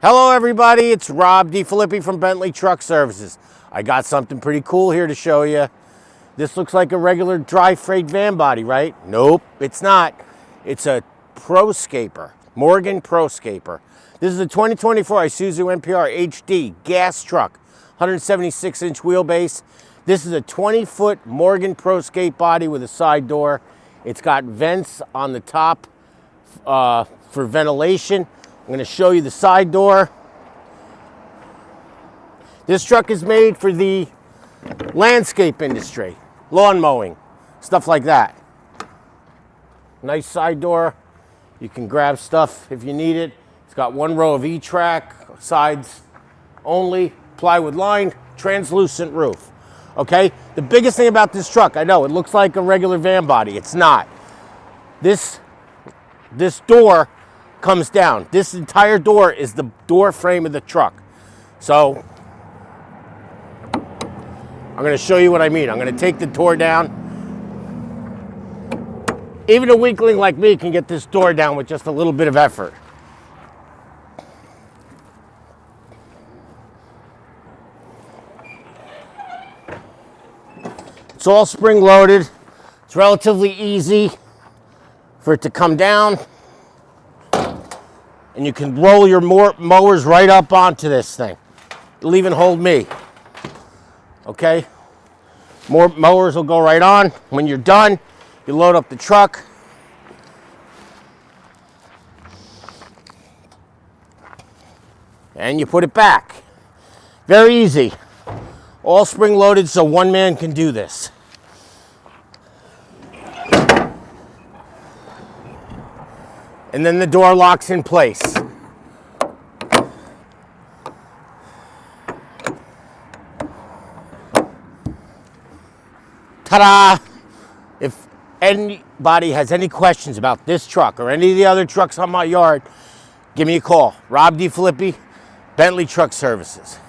Hello everybody, it's Rob DeFilippi from Bentley Truck Services. I got something pretty cool here to show you. This looks like a regular dry freight van body, right? Nope, it's not. It's a Proscaper, Morgan Proscaper. This is a 2024 Isuzu NPR HD Gas truck, 176-inch wheelbase. This is a 20-foot Morgan Proscape body with a side door. It's got vents on the top for ventilation. I'm going to show you the side door. This truck is made for the landscape industry, lawn mowing, stuff like that. Nice side door. You can grab stuff if you need it. It's got one row of etrack, sides only, plywood lined, translucent roof. Okay? The biggest thing about this truck, I know it looks like a regular van body. It's not. This door comes down. This entire door is the door frame of the truck. So I'm going to show you what I mean. I'm going to take the door down. Even a weakling like me can get this door down with just a little bit of effort. It's all spring loaded. It's relatively easy for it to come down. And you can roll your mowers right up onto this thing. It'll even hold me. Okay? More mowers will go right on. When you're done, you load up the truck. And you put it back. Very easy. All spring loaded, so one man can do this. And then the door locks in place. Ta-da! If anybody has any questions about this truck or any of the other trucks on my yard, give me a call. Rob DeFilippi, Bentley Truck Services.